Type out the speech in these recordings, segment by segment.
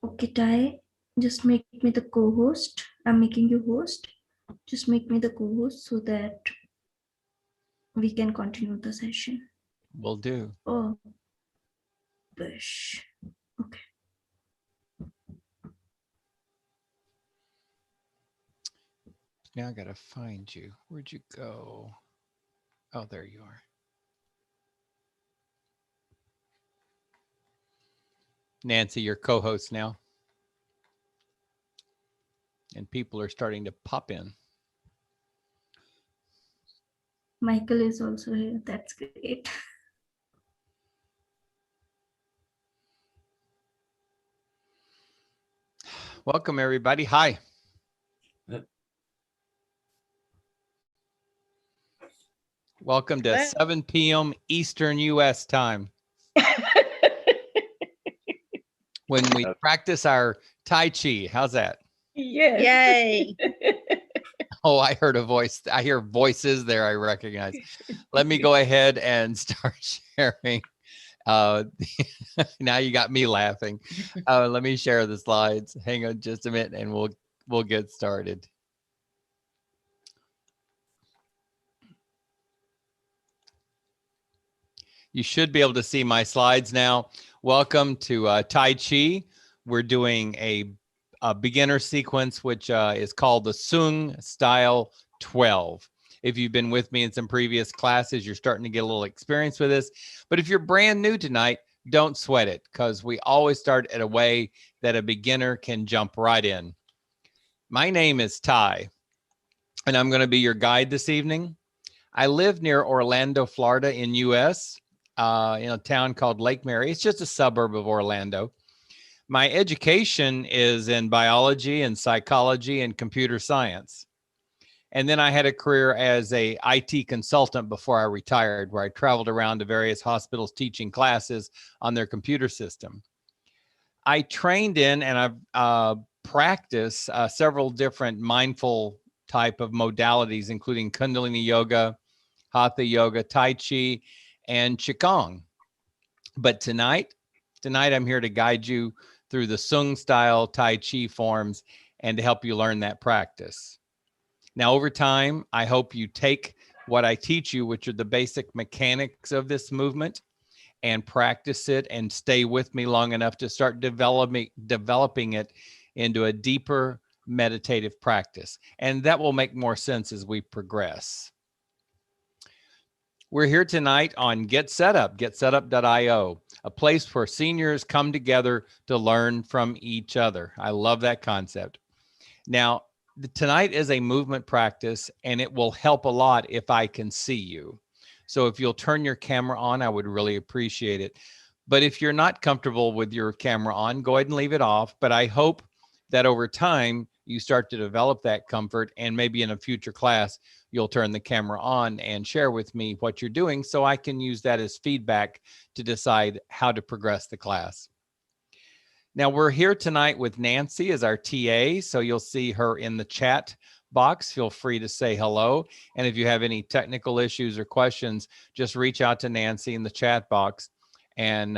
Okay, Ty, just make me the co-host. I'm making you host. Just make me the co-host so that we can continue the session. Will do. Oh, bush. Okay. Now I got to find you. Where'd you go? Oh, there you are. Nancy, your co-host now. And people are starting to pop in. Michael is also here. That's great. Welcome, everybody. Hi. Welcome to 7 p.m. Eastern U.S. time. When we practice our Tai Chi. How's that? Yes. Yay. Oh, I heard a voice. I hear voices there I recognize. Let me go ahead and start sharing. Now you got me laughing. Let me share the slides. Hang on just a minute and we'll get started. You should be able to see my slides now. Welcome to Tai Chi. We're doing a beginner sequence, which is called the Sung Style 12. If you've been with me in some previous classes, you're starting to get a little experience with this. But if you're brand new tonight, don't sweat it, because we always start at a way that a beginner can jump right in. My name is Ty, and I'm going to be your guide this evening. I live near Orlando, Florida in US, in a town called Lake Mary. It's just a suburb of Orlando. My education is in biology and psychology and computer science. And then I had a career as a IT consultant before I retired, where I traveled around to various hospitals teaching classes on their computer system. I trained in and I've practiced several different mindful type of modalities, including Kundalini Yoga, Hatha Yoga, Tai Chi, and Qigong. But tonight I'm here to guide you through the Sung style Tai Chi forms and to help you learn that practice. Now, over time, I hope you take what I teach you, which are the basic mechanics of this movement, and practice it and stay with me long enough to start developing it into a deeper meditative practice. And that will make more sense as we progress. We're here tonight on Get Set Up, getsetup.io, a place where seniors come together to learn from each other. I love that concept. Now, tonight is a movement practice, and it will help a lot if I can see you. So if you'll turn your camera on, I would really appreciate it. But if you're not comfortable with your camera on, go ahead and leave it off. But I hope that over time, you start to develop that comfort, and maybe in a future class, you'll turn the camera on and share with me what you're doing so I can use that as feedback to decide how to progress the class. Now, we're here tonight with Nancy as our TA, so you'll see her in the chat box. Feel free to say hello. And if you have any technical issues or questions, just reach out to Nancy in the chat box and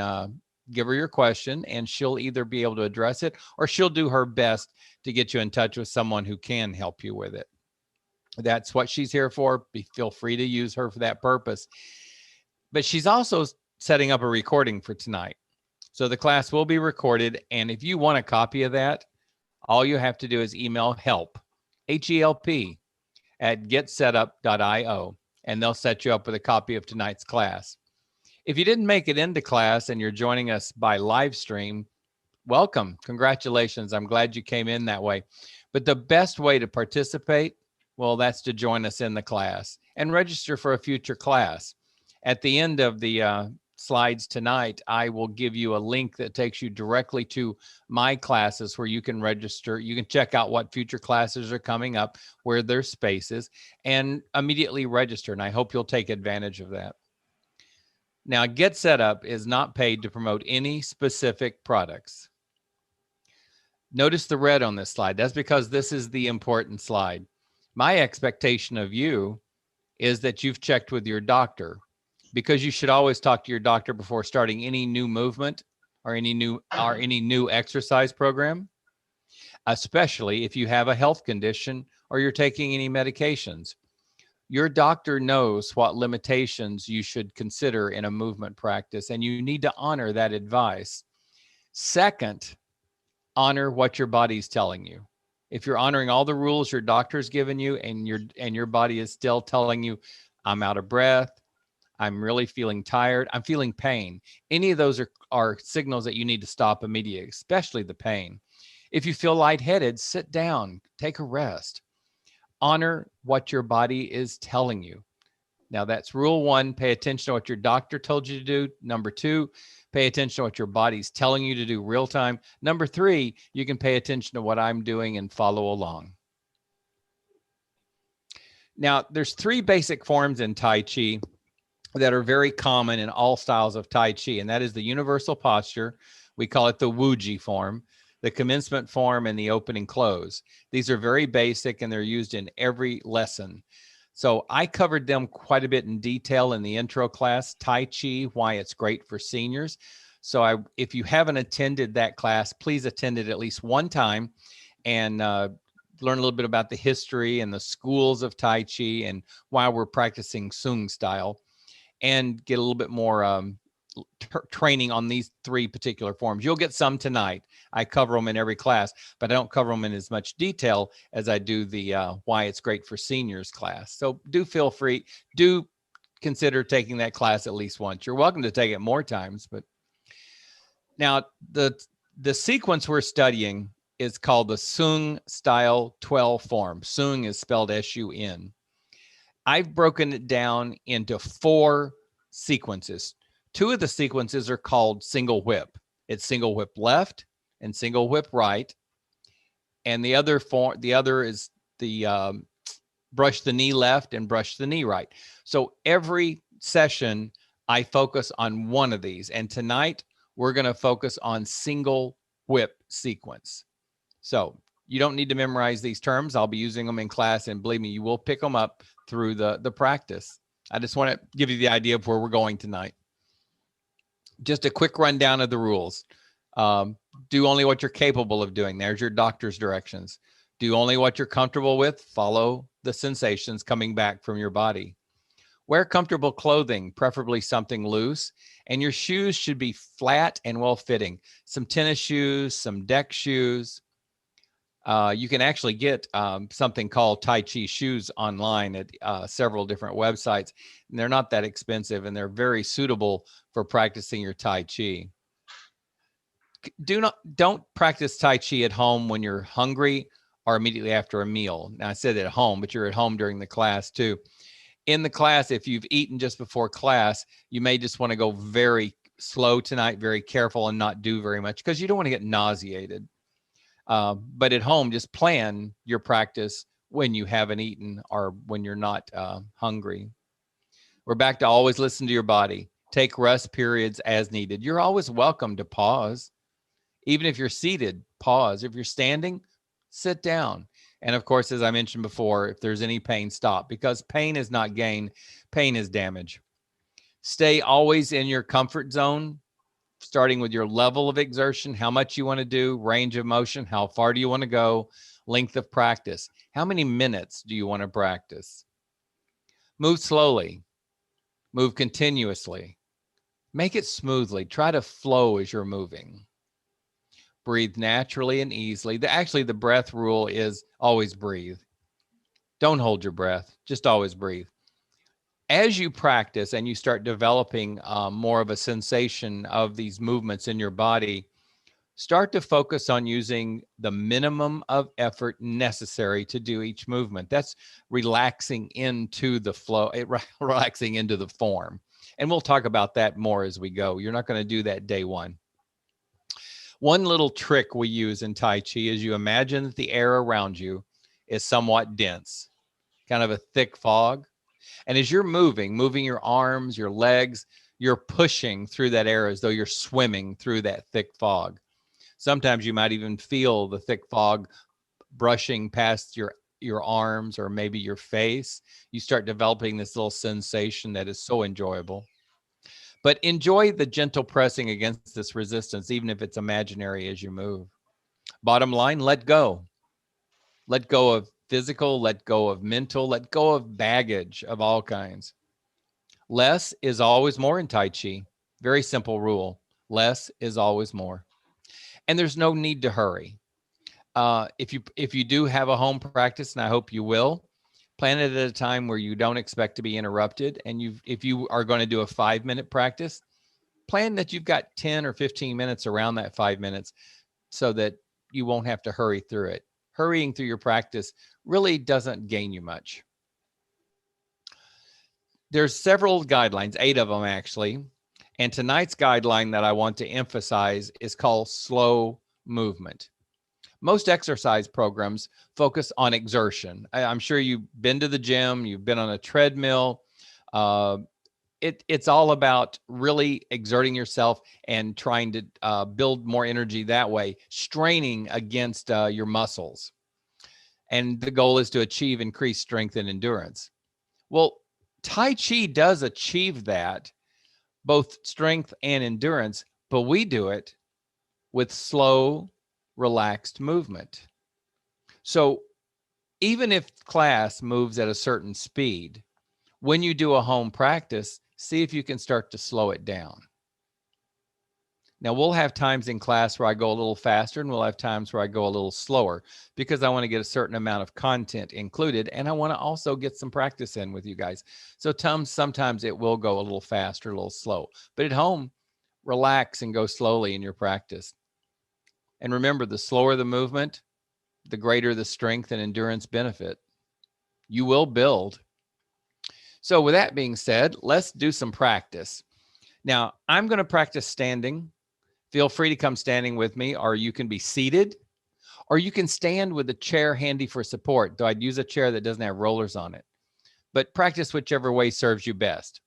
give her your question, and she'll either be able to address it or she'll do her best to get you in touch with someone who can help you with it. That's what she's here for. Feel free to use her for that purpose. But she's also setting up a recording for tonight. So the class will be recorded, and if you want a copy of that, all you have to do is email help, H-E-L-P, at getsetup.io, and they'll set you up with a copy of tonight's class. If you didn't make it into class and you're joining us by live stream, welcome. Congratulations. I'm glad you came in that way. But the best way to participate, well, that's to join us in the class and register for a future class. At the end of the slides tonight, I will give you a link that takes you directly to my classes where you can register. You can check out what future classes are coming up, where there's spaces, and immediately register. And I hope you'll take advantage of that. Now, Get Set Up is not paid to promote any specific products. Notice the red on this slide. That's because this is the important slide. My expectation of you is that you've checked with your doctor, because you should always talk to your doctor before starting any new movement or any new exercise program, especially if you have a health condition or you're taking any medications. Your doctor knows what limitations you should consider in a movement practice, and you need to honor that advice. Second, honor what your body's telling you. If you're honoring all the rules your doctor's given you and your body is still telling you, I'm out of breath, I'm really feeling tired, I'm feeling pain. Any of those are signals that you need to stop immediately, especially the pain. If you feel lightheaded, sit down, take a rest. Honor what your body is telling you. Now, that's rule one. Pay attention to what your doctor told you to do. Number two, pay attention to what your body's telling you to do real time. Number three, you can pay attention to what I'm doing and follow along. Now, there's three basic forms in Tai Chi that are very common in all styles of Tai Chi, and that is the universal posture. We call it the Wuji form, the commencement form, and the opening close. These are very basic, and they're used in every lesson. So I covered them quite a bit in detail in the intro class, Tai Chi, Why It's Great for Seniors. So if you haven't attended that class, please attend it at least one time and learn a little bit about the history and the schools of Tai Chi and why we're practicing Sung style, and get a little bit more training on these three particular forms. You'll get some tonight. I cover them in every class, but I don't cover them in as much detail as I do the Why It's Great for Seniors class. So do feel free, do consider taking that class at least once. You're welcome to take it more times. But now the sequence we're studying is called the Sung style 12 form. Sung is spelled S-U-N. I've broken it down into 4 sequences. 2 of the sequences are called single whip. It's single whip left and single whip right. And the other is the brush the knee left and brush the knee right. So every session, I focus on one of these. And tonight, we're going to focus on single whip sequence. So you don't need to memorize these terms. I'll be using them in class, and believe me, you will pick them up through the practice. I just want to give you the idea of where we're going tonight. Just a quick rundown of the rules. Do only what you're capable of doing. There's your doctor's directions. Do only what you're comfortable with. Follow the sensations coming back from your body. Wear comfortable clothing, preferably something loose, and your shoes should be flat and well-fitting. Some tennis shoes, some deck shoes. You can actually get something called Tai Chi shoes online at several different websites. And they're not that expensive, and they're very suitable for practicing your Tai Chi. Don't practice Tai Chi at home when you're hungry or immediately after a meal. Now, I said at home, but you're at home during the class too. In the class, if you've eaten just before class, you may just want to go very slow tonight, very careful, and not do very much because you don't want to get nauseated. But at home, just plan your practice when you haven't eaten or when you're not hungry. We're back to always listen to your body. Take rest periods as needed. You're always welcome to pause. Even if you're seated, pause. If you're standing, sit down. And of course, as I mentioned before, if there's any pain, stop, because pain is not gain, pain is damage. Stay always in your comfort zone, starting with your level of exertion, how much you want to do, range of motion, how far do you want to go, length of practice, how many minutes do you want to practice. Move slowly, move continuously, make it smoothly, try to flow as you're moving. Breathe naturally and easily. Actually, the breath rule is always breathe. Don't hold your breath, just always breathe. As you practice and you start developing more of a sensation of these movements in your body, start to focus on using the minimum of effort necessary to do each movement. That's relaxing into the flow, relaxing into the form. And we'll talk about that more as we go. You're not going to do that day one. One little trick we use in Tai Chi is you imagine that the air around you is somewhat dense, kind of a thick fog. And as you're moving your arms, your legs, you're pushing through that air as though you're swimming through that thick fog. Sometimes you might even feel the thick fog brushing past your arms or maybe your face. You start developing this little sensation that is so enjoyable. But enjoy the gentle pressing against this resistance, even if it's imaginary as you move. Bottom line, let go. Let go of physical, let go of mental, let go of baggage of all kinds. Less is always more in Tai Chi. Very simple rule. Less is always more. And there's no need to hurry. If you do have a home practice, and I hope you will, plan it at a time where you don't expect to be interrupted. And if you are going to do a 5-minute practice, plan that you've got 10 or 15 minutes around that 5 minutes so that you won't have to hurry through it. Hurrying through your practice really doesn't gain you much. There's several guidelines, 8 of them actually. And tonight's guideline that I want to emphasize is called slow movement. Most exercise programs focus on exertion. I'm sure you've been to the gym, you've been on a treadmill. It's all about really exerting yourself and trying to build more energy that way, straining against your muscles. And the goal is to achieve increased strength and endurance. Well, Tai Chi does achieve that, both strength and endurance, but we do it with slow, relaxed movement. So even if class moves at a certain speed, when you do a home practice, see if you can start to slow it down. Now, we'll have times in class where I go a little faster, and we'll have times where I go a little slower because I want to get a certain amount of content included, and I want to also get some practice in with you guys. So sometimes it will go a little faster, a little slow. But at home, relax and go slowly in your practice. And remember, the slower the movement, the greater the strength and endurance benefit. You will build. So with that being said, let's do some practice. Now, I'm going to practice standing. Feel free to come standing with me, or you can be seated, or you can stand with a chair handy for support, though I'd use a chair that doesn't have rollers on it. But practice whichever way serves you best.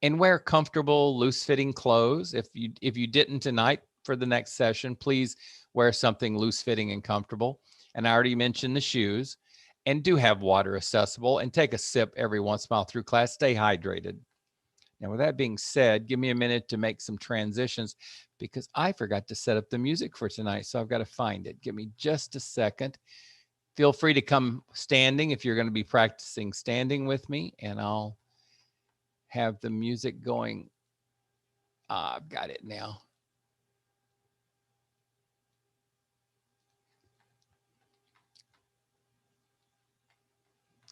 And wear comfortable, loose-fitting clothes. If you didn't tonight, for the next session, please wear something loose-fitting and comfortable. And I already mentioned the shoes. And do have water accessible, and take a sip every once in a while through class. Stay hydrated. Now, with that being said, give me a minute to make some transitions because I forgot to set up the music for tonight, so I've got to find it. Give me just a second. Feel free to come standing if you're going to be practicing standing with me, and I'll have the music going. I've got it now.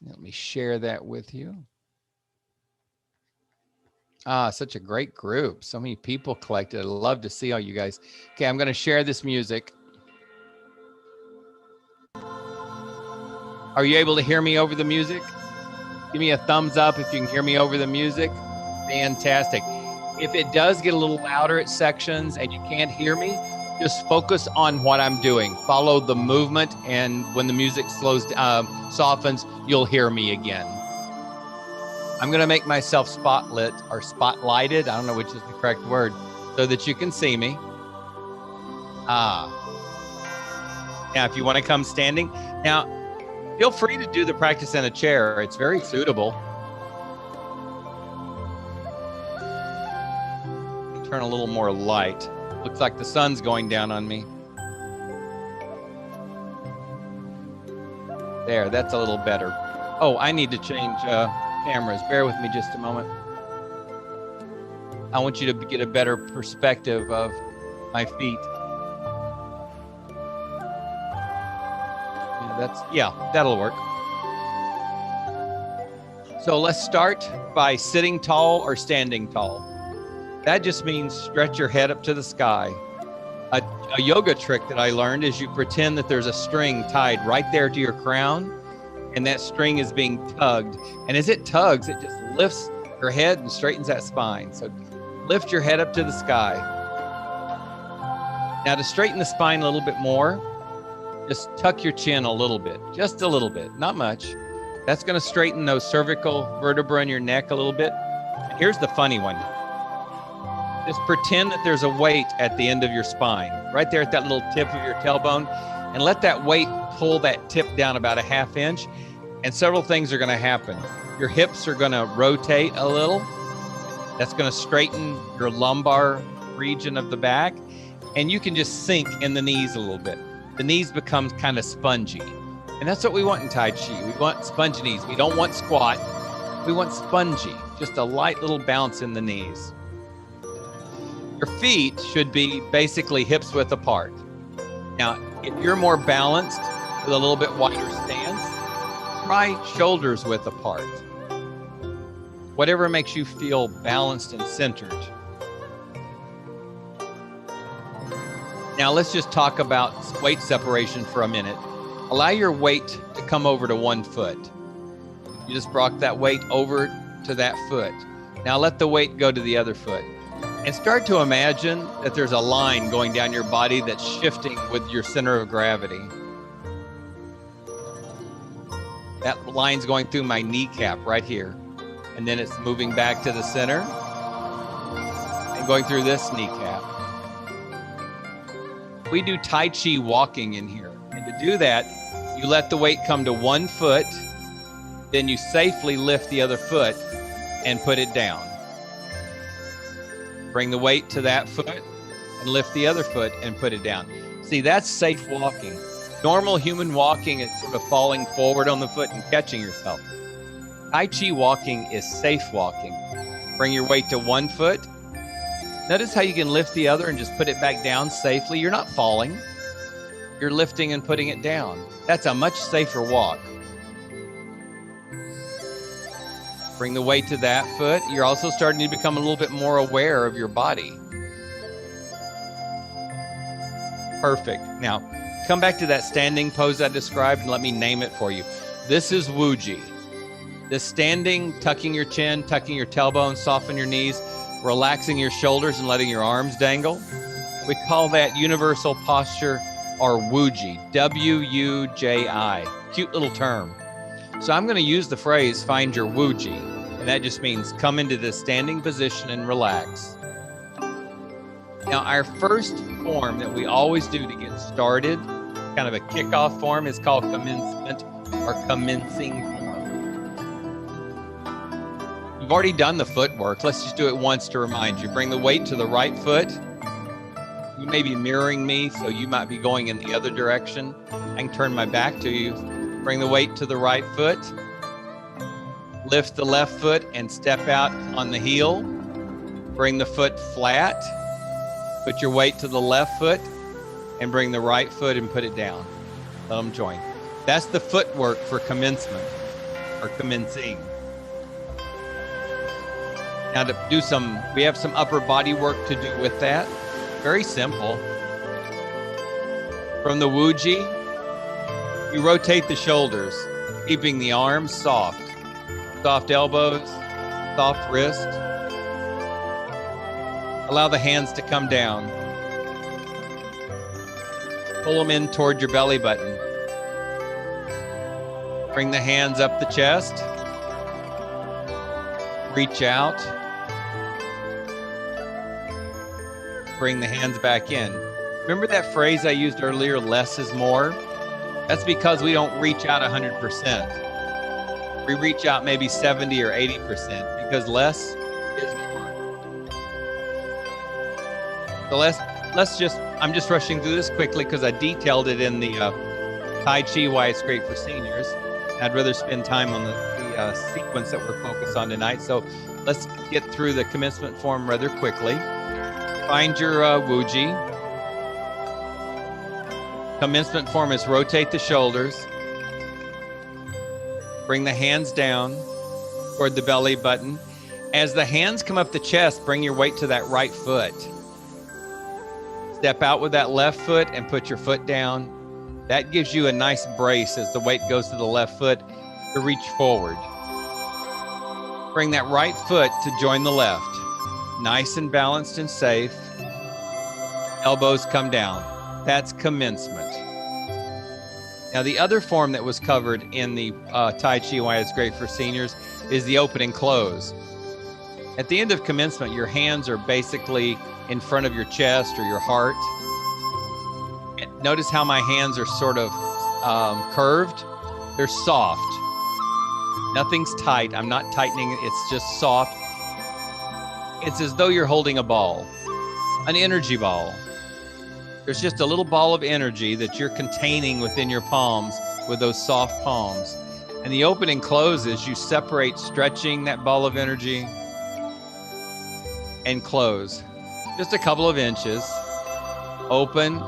Let me share that with you. Such a great group. So many people collected. I'd love to see all you guys. Okay, I'm going to share this music. Are you able to hear me over the music? Give me a thumbs up if you can hear me over the music. Fantastic. If it does get a little louder at sections and you can't hear me, just focus on what I'm doing. Follow the movement, and when the music softens, you'll hear me again. I'm going to make myself spotlit or spotlighted. I don't know which is the correct word, so that you can see me. Now, if you want to come standing. Now, feel free to do the practice in a chair. It's very suitable. Turn a little more light. Looks like the sun's going down on me. There, that's a little better. Oh, I need to change cameras. Bear with me just a moment. I want you to get a better perspective of my feet. Yeah, that'll work. So let's start by sitting tall or standing tall. That just means stretch your head up to the sky. A yoga trick that I learned is you pretend that there's a string tied right there to your crown, and that string is being tugged. And as it tugs, it just lifts your head and straightens that spine. So lift your head up to the sky. Now to straighten the spine a little bit more, just tuck your chin a little bit, just a little bit, not much. That's going to straighten those cervical vertebrae in your neck a little bit. And here's the funny one. Just pretend that there's a weight at the end of your spine, right there at that little tip of your tailbone, and let that weight pull that tip down about a ½ inch, and several things are going to happen. Your hips are going to rotate a little. That's going to straighten your lumbar region of the back, and you can just sink in the knees a little bit. The knees become kind of spongy, and that's what we want in Tai Chi. We want spongy knees. We don't want squat. We want spongy, just a light little bounce in the knees. Your feet should be basically hips width apart. Now, if you're more balanced with a little bit wider stance, try shoulders width apart. Whatever makes you feel balanced and centered. Now let's just talk about weight separation for a minute. Allow your weight to come over to one foot. You just brought that weight over to that foot. Now let the weight go to the other foot. And start to imagine that there's a line going down your body that's shifting with your center of gravity. That line's going through my kneecap right here. And then it's moving back to the center and going through this kneecap. We do Tai Chi walking in here. And to do that, you let the weight come to one foot, then you safely lift the other foot and put it down. Bring the weight to that foot and lift the other foot and put it down. See, that's safe walking. Normal human walking is sort of falling forward on the foot and catching yourself. Tai Chi walking is safe walking. Bring your weight to one foot. Notice how you can lift the other and just put it back down safely. You're not falling. You're lifting and putting it down. That's a much safer walk. Bring the weight to that foot. You're also starting to become a little bit more aware of your body. Perfect. Now, come back to that standing pose I described and let me name it for you. This is Wuji. This standing, tucking your chin, tucking your tailbone, soften your knees, relaxing your shoulders and letting your arms dangle. We call that universal posture or Wuji, W-U-J-I. Cute little term. So I'm going to use the phrase, find your Wuji. And that just means come into this standing position and relax. Now, our first form that we always do to get started, kind of a kickoff form, is called commencement or commencing form. You've already done the footwork. Let's just do it once to remind you. Bring the weight to the right foot. You may be mirroring me, so you might be going in the other direction. I can turn my back to you. Bring the weight to the right foot. Lift the left foot and step out on the heel. Bring the foot flat. Put your weight to the left foot and bring the right foot and put it down. Let them join. That's the footwork for commencement or commencing. Now to do we have some upper body work to do with that. Very simple. From the Wuji, you rotate the shoulders, keeping the arms soft. Soft elbows, soft wrist. Allow the hands to come down. Pull them in toward your belly button. Bring the hands up the chest. Reach out. Bring the hands back in. Remember that phrase I used earlier, less is more? That's because we don't reach out 100%. We reach out maybe 70 or 80% because less is more. So I'm just rushing through this quickly because I detailed it in the Tai Chi, Why It's Great for Seniors. I'd rather spend time on the sequence that we're focused on tonight. So let's get through the commencement form rather quickly. Find your Wuji. Commencement form is rotate the shoulders. Bring the hands down toward the belly button. As the hands come up the chest, bring your weight to that right foot. Step out with that left foot and put your foot down. That gives you a nice brace as the weight goes to the left foot to reach forward. Bring that right foot to join the left. Nice and balanced and safe. Elbows come down. That's commencement. Now, the other form that was covered in the Tai Chi, Why It's Great for Seniors, is the open and close. At the end of commencement, your hands are basically in front of your chest or your heart. Notice how my hands are sort of curved. They're soft. Nothing's tight. I'm not tightening it. It's just soft. It's as though you're holding a ball, an energy ball. There's just a little ball of energy that you're containing within your palms with those soft palms. And the open and close is you separate, stretching that ball of energy and close. Just a couple of inches. Open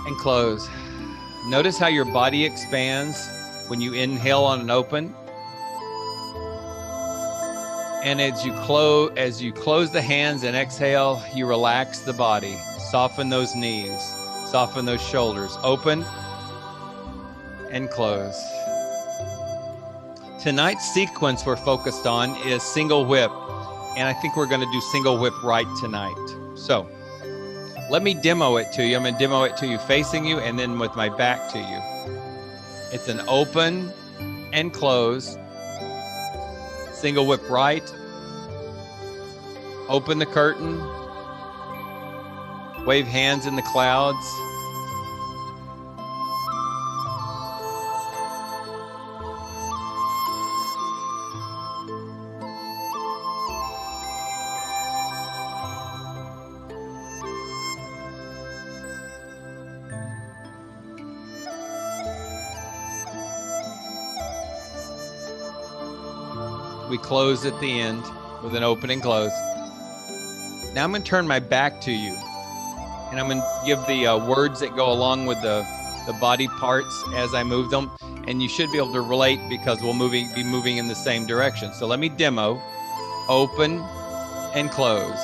and close. Notice how your body expands when you inhale on an open. And as you close the hands and exhale, you relax the body. Soften those knees, soften those shoulders. Open and close. Tonight's sequence we're focused on is single whip. And I think we're going to do single whip right tonight. So let me demo it to you. I'm going to demo it to you facing you and then with my back to you. It's an open and close. Single whip right. Open the curtain. Wave hands in the clouds. We close at the end with an open and close. Now I'm going to turn my back to you, and I'm going to give the words that go along with the body parts as I move them, and you should be able to relate because we'll be moving in the same direction. So let me demo. Open and close.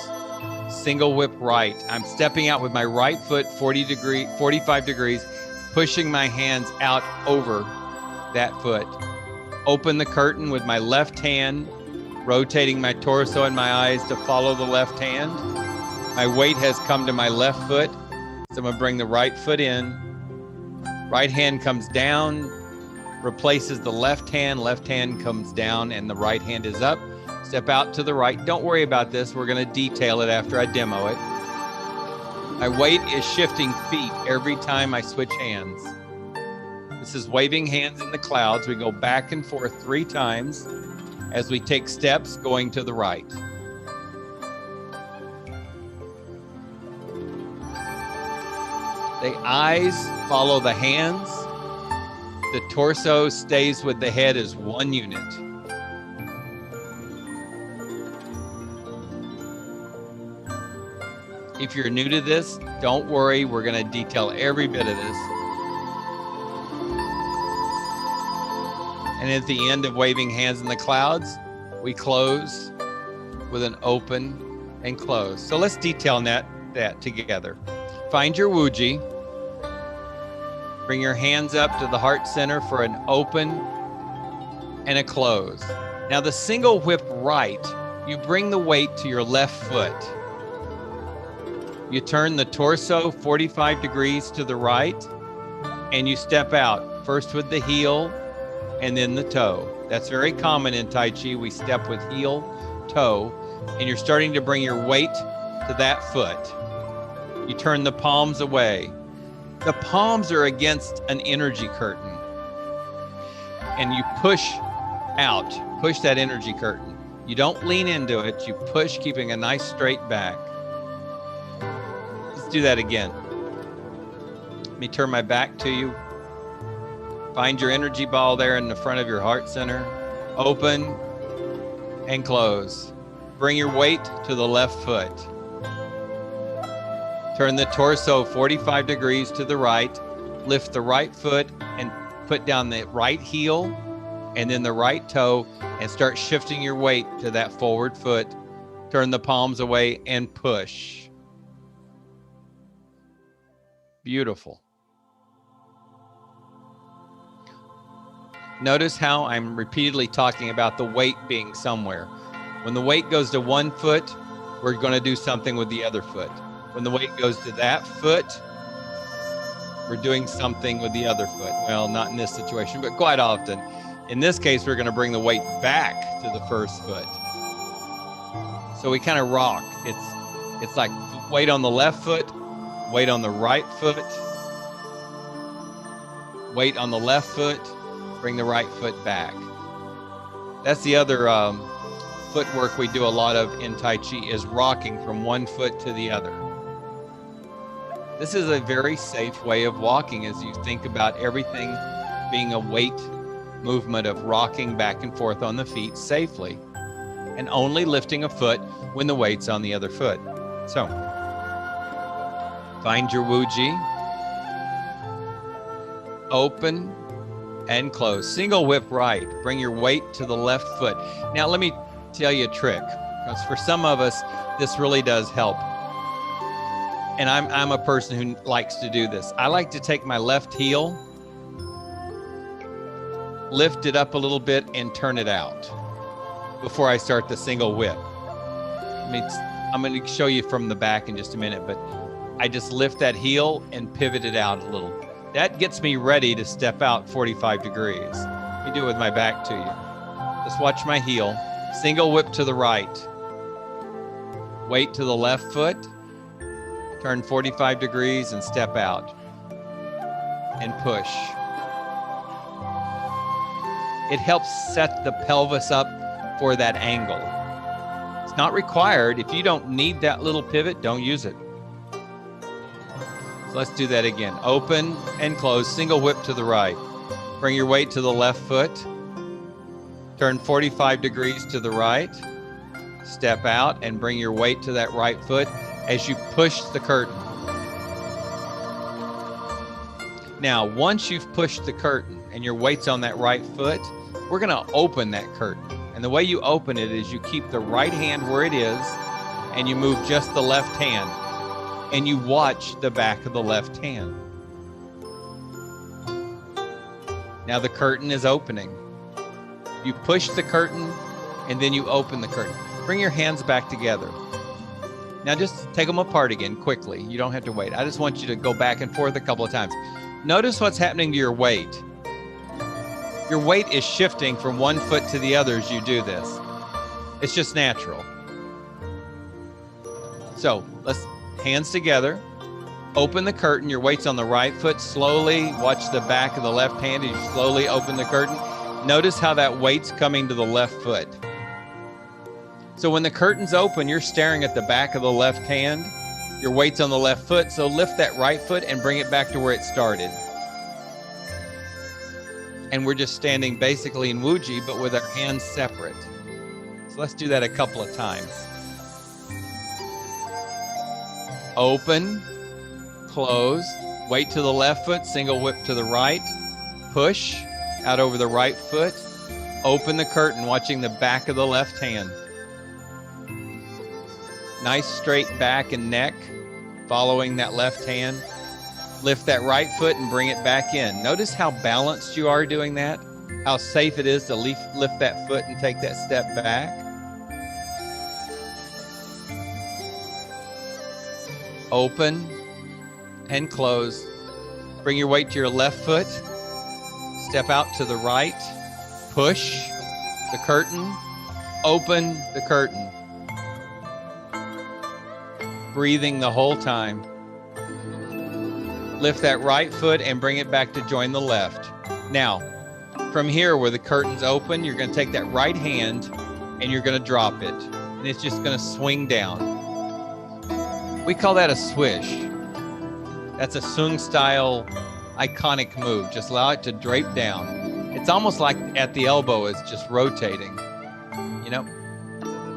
Single whip right. I'm stepping out with my right foot 45 degrees, pushing my hands out over that foot. Open the curtain with my left hand, rotating my torso and my eyes to follow the left hand. My weight has come to my left foot, so I'm going to bring the right foot in. Right hand comes down, replaces the left hand comes down, and the right hand is up. Step out to the right. Don't worry about this. We're going to detail it after I demo it. My weight is shifting feet every time I switch hands. This is waving hands in the clouds. We go back and forth 3 times as we take steps going to the right. The eyes follow the hands. The torso stays with the head as one unit. If you're new to this, don't worry. We're going to detail every bit of this. And at the end of waving hands in the clouds, we close with an open and close. So let's detail that together. Find your wuji. Bring your hands up to the heart center for an open and a close. Now the single whip right, you bring the weight to your left foot. You turn the torso 45 degrees to the right, and you step out, first with the heel, and then the toe. That's very common in Tai Chi. We step with heel, toe, and you're starting to bring your weight to that foot. You turn the palms away. The palms are against an energy curtain. And you push out, push that energy curtain. You don't lean into it, you push, keeping a nice straight back. Let's do that again. Let me turn my back to you. Find your energy ball there in the front of your heart center. Open and close. Bring your weight to the left foot. Turn the torso 45 degrees to the right. Lift the right foot and put down the right heel and then the right toe and start shifting your weight to that forward foot. Turn the palms away and push. Beautiful. Notice how I'm repeatedly talking about the weight being somewhere. When the weight goes to one foot, we're going to do something with the other foot. When the weight goes to that foot, we're doing something with the other foot. Well, not in this situation, but quite often. In this case, we're going to bring the weight back to the first foot. So we kind of rock. It's like weight on the left foot, weight on the right foot, weight on the left foot, bring the right foot back. That's the other footwork we do a lot of in Tai Chi is rocking from one foot to the other. This is a very safe way of walking as you think about everything being a weight movement of rocking back and forth on the feet safely and only lifting a foot when the weight's on the other foot. So, find your Wuji, open and close. Single whip right, bring your weight to the left foot. Now let me tell you a trick, because for some of us, this really does help. And I'm a person who likes to do this. I like to take my left heel, lift it up a little bit and turn it out before I start the single whip. I'm going to show you from the back in just a minute, but I just lift that heel and pivot it out a little. That gets me ready to step out 45 degrees. Let me do it with my back to you. Just watch my heel. Single whip to the right. Weight to the left foot. Turn 45 degrees and step out. And push. It helps set the pelvis up for that angle. It's not required. If you don't need that little pivot, don't use it. So let's do that again. Open and close, single whip to the right. Bring your weight to the left foot. Turn 45 degrees to the right. Step out and bring your weight to that right foot as you push the curtain. Now, once you've pushed the curtain and your weight's on that right foot, we're gonna open that curtain. And the way you open it is you keep the right hand where it is and you move just the left hand and you watch the back of the left hand. Now the curtain is opening. You push the curtain and then you open the curtain. Bring your hands back together. Now just take them apart again quickly. You don't have to wait. I just want you to go back and forth a couple of times. Notice what's happening to your weight. Your weight is shifting from one foot to the other as you do this. It's just natural. So let's hands together. Open the curtain. Your weight's on the right foot. Slowly watch the back of the left hand as you slowly open the curtain. Notice how that weight's coming to the left foot. So when the curtain's open, you're staring at the back of the left hand. Your weight's on the left foot. So lift that right foot and bring it back to where it started. And we're just standing basically in Wuji, but with our hands separate. So let's do that a couple of times. Open, close, weight to the left foot, single whip to the right, push out over the right foot, open the curtain, watching the back of the left hand. Nice straight back and neck, following that left hand. Lift that right foot and bring it back in. Notice how balanced you are doing that, how safe it is to lift that foot and take that step back. Open and close. Bring your weight to your left foot. Step out to the right. Push the curtain. Open the curtain. Breathing the whole time. Lift that right foot and bring it back to join the left. Now, from here where the curtain's open, you're going to take that right hand and you're going to drop it. And it's just going to swing down. We call that a swish. That's a Sung style iconic move. Just allow it to drape down. It's almost like at the elbow it's just rotating, you know?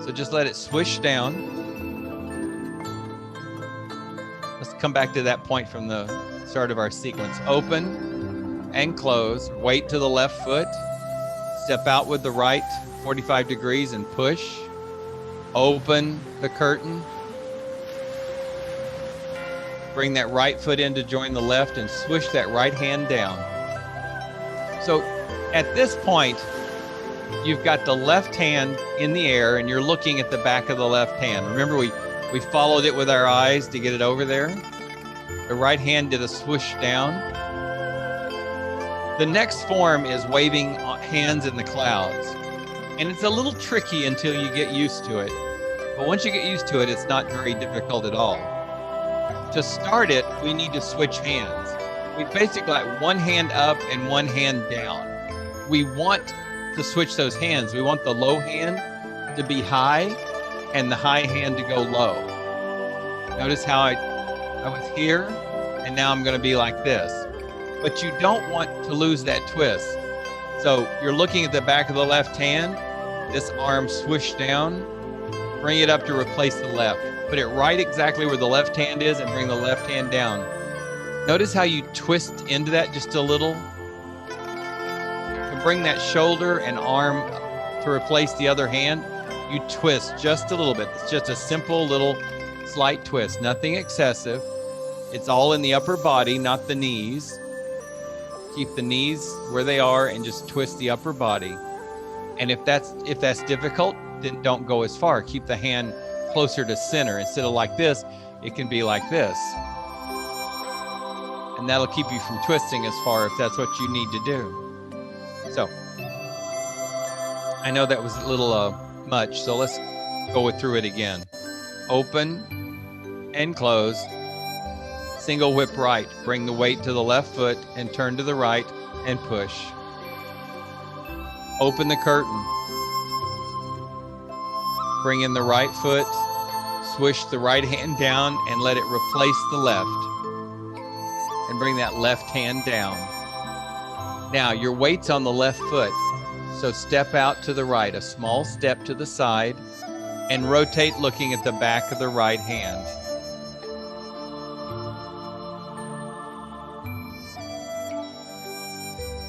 So just let it swish down. Let's come back to that point from the start of our sequence. Open and close. Weight to the left foot. Step out with the right 45 degrees and push. Open the curtain. Bring that right foot in to join the left and swish that right hand down. So at this point, you've got the left hand in the air and you're looking at the back of the left hand. Remember, we followed it with our eyes to get it over there. The right hand did a swoosh down. The next form is waving hands in the clouds. And it's a little tricky until you get used to it. But once you get used to it, it's not very difficult at all. To start it, we need to switch hands. We basically like one hand up and one hand down. We want to switch those hands. We want the low hand to be high and the high hand to go low. Notice how I was here and now I'm going to be like this. But you don't want to lose that twist. So you're looking at the back of the left hand, this arm swoosh down, bring it up to replace the left. Put it right exactly where the left hand is and bring the left hand down. Notice how you twist into that just a little. To bring that shoulder and arm to replace the other hand, you twist just a little bit. It's just a simple little slight twist, nothing excessive. It's all in the upper body, not the knees. Keep the knees where they are and just twist the upper body. And if that's difficult, then don't go as far. Keep the hand closer to center. Instead of like this, it can be like this. And that'll keep you from twisting as far if that's what you need to do. So, I know that was a little much, so let's go through it again. Open and close. Single whip right. Bring the weight to the left foot and turn to the right and push. Open the curtain. Bring in the right foot. Swish the right hand down and let it replace the left. And bring that left hand down. Now your weight's on the left foot. So step out to the right, a small step to the side, and rotate looking at the back of the right hand.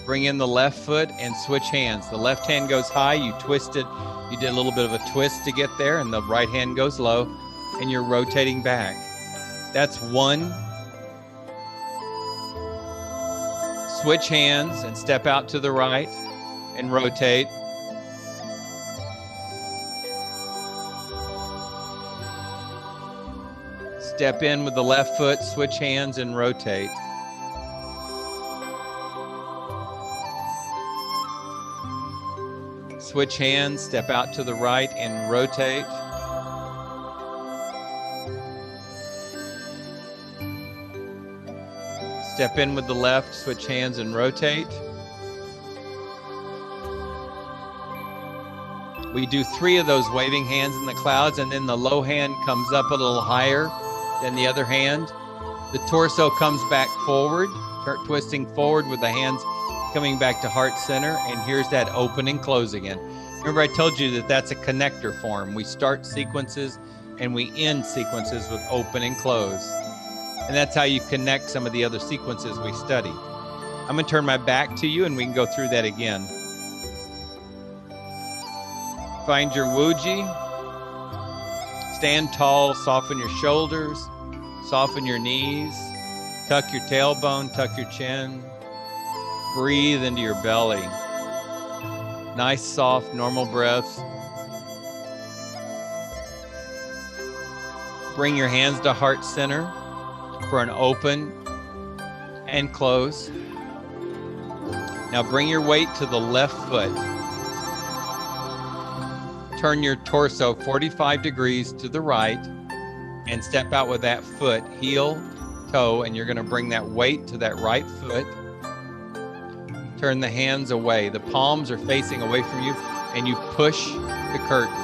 Bring in the left foot and switch hands. The left hand goes high, you twist it. You did a little bit of a twist to get there, and the right hand goes low, and you're rotating back. That's one. Switch hands and step out to the right and rotate. Step in with the left foot, switch hands and rotate. Switch hands, step out to the right and rotate. Step in with the left, switch hands and rotate. We do 3 of those waving hands in the clouds, and then the low hand comes up a little higher than the other hand. The torso comes back forward, twisting forward with the hands coming back to heart center, and here's that open and close again. Remember I told you that that's a connector form. We start sequences and we end sequences with open and close. And that's how you connect some of the other sequences we study. I'm gonna turn my back to you and we can go through that again. Find your wuji. Stand tall, soften your shoulders, soften your knees, tuck your tailbone, tuck your chin. Breathe into your belly. Nice, soft, normal breaths. Bring your hands to heart center for an open and close. Now bring your weight to the left foot. Turn your torso 45 degrees to the right and step out with that foot, heel, toe, and you're going to bring that weight to that right foot. Turn the hands away. The palms are facing away from you, and you push the curtain.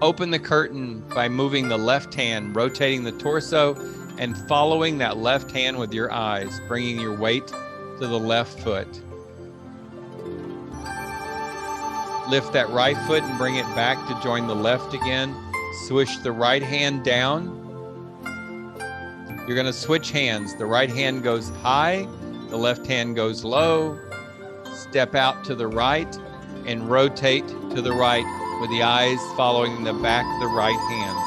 Open the curtain by moving the left hand, rotating the torso, and following that left hand with your eyes, bringing your weight to the left foot. Lift that right foot and bring it back to join the left again. Swish the right hand down. You're going to switch hands. The right hand goes high, the left hand goes low. Step out to the right and rotate to the right with the eyes following the back of the right hand.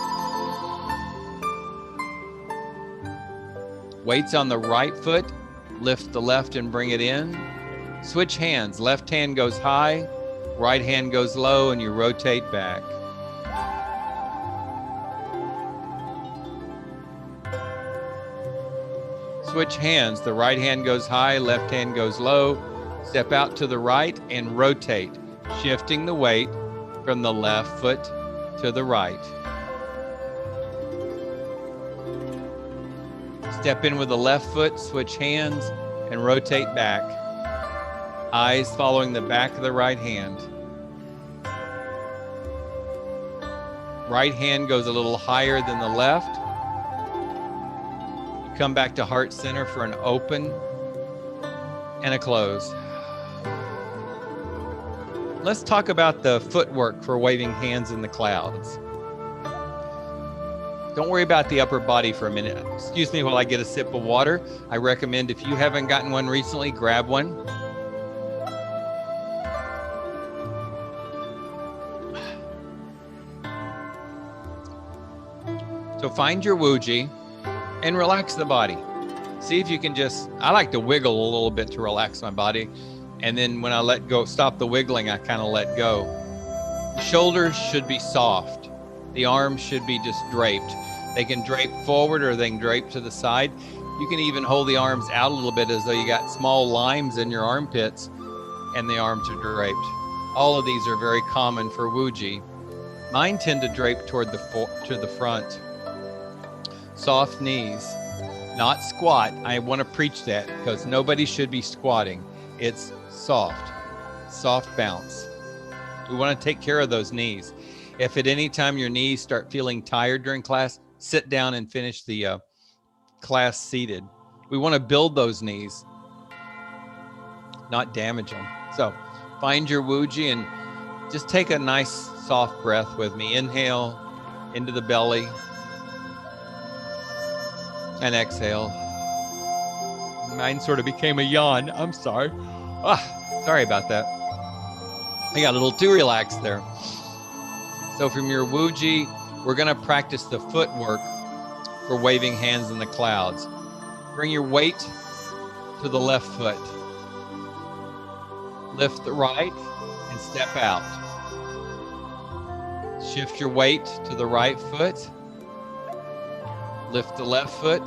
Weights on the right foot. Lift the left and bring it in. Switch hands. Left hand goes high, right hand goes low, and you rotate back. Switch hands. The right hand goes high, left hand goes low. Step out to the right and rotate, shifting the weight from the left foot to the right. Step in with the left foot, switch hands, and rotate back. Eyes following the back of the right hand. Right hand goes a little higher than the left. You come back to heart center for an open and a close. Let's talk about the footwork for waving hands in the clouds. Don't worry about the upper body for a minute. Excuse me while I get a sip of water. I recommend if you haven't gotten one recently, grab one. So find your wuji and relax the body. See if you can just, I like to wiggle a little bit to relax my body. And then when I let go, stop the wiggling, I kind of let go. The shoulders should be soft. The arms should be just draped. They can drape forward or they can drape to the side. You can even hold the arms out a little bit as though you got small limes in your armpits and the arms are draped. All of these are very common for wuji. Mine tend to drape toward the front. Soft knees, not squat. I want to preach that because nobody should be squatting. It's soft bounce. We want to take care of those knees. If at any time your knees start feeling tired during class, sit down and finish the class seated. We want to build those knees, not damage them. So find your wuji and just take a nice soft breath with me. Inhale into the belly and exhale. Mine sort of became a yawn. I'm sorry. Sorry about that. I got a little too relaxed there. So from your wuji, we're going to practice the footwork for waving hands in the clouds. Bring your weight to the left foot. Lift the right and step out. Shift your weight to the right foot. Lift the left foot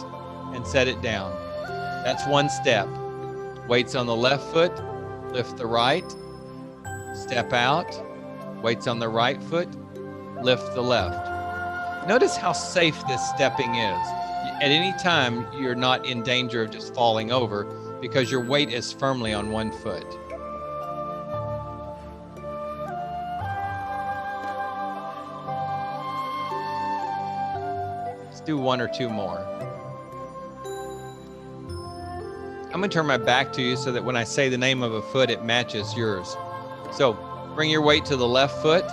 and set it down. That's one step. Weights on the left foot, lift the right, step out. Weights on the right foot, lift the left. Notice how safe this stepping is. At any time, you're not in danger of just falling over because your weight is firmly on one foot. Let's do one or two more. I'm going to turn my back to you so that when I say the name of a foot, it matches yours. So bring your weight to the left foot,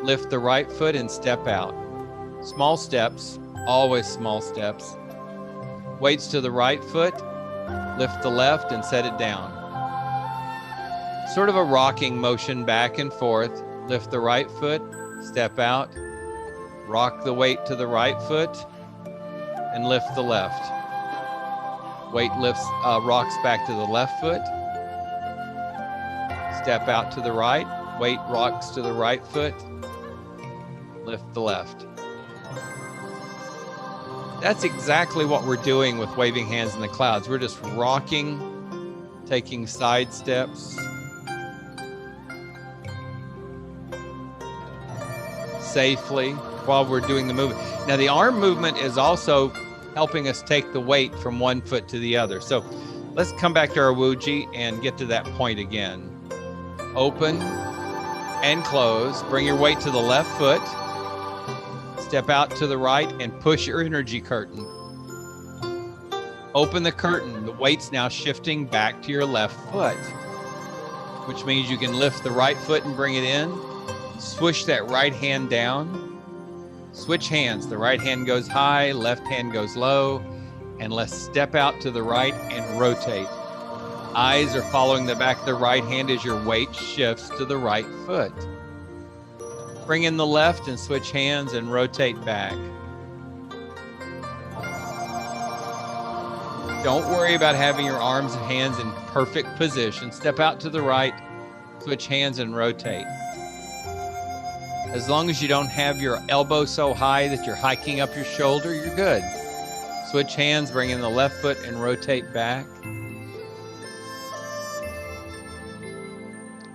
lift the right foot and step out. Small steps, always small steps. Weights to the right foot, lift the left and set it down. Sort of a rocking motion back and forth. Lift the right foot, step out, rock the weight to the right foot and lift the left. Weight rocks back to the left foot. Step out to the right. Weight rocks to the right foot. Lift the left. That's exactly what we're doing with waving hands in the clouds. We're just rocking, taking side steps. Safely while we're doing the movement. Now the arm movement is also helping us take the weight from one foot to the other. So let's come back to our wuji and get to that point again. Open and close. Bring your weight to the left foot. Step out to the right and push your energy curtain. Open the curtain. The weight's now shifting back to your left foot, which means you can lift the right foot and bring it in. Swish that right hand down. Switch hands. The right hand goes high, left hand goes low, and let's step out to the right and rotate. Eyes are following the back of the right hand as your weight shifts to the right foot. Bring in the left and switch hands and rotate back. Don't worry about having your arms and hands in perfect position. Step out to the right, switch hands and rotate. As long as you don't have your elbow so high that you're hiking up your shoulder, you're good. Switch hands, bring in the left foot and rotate back.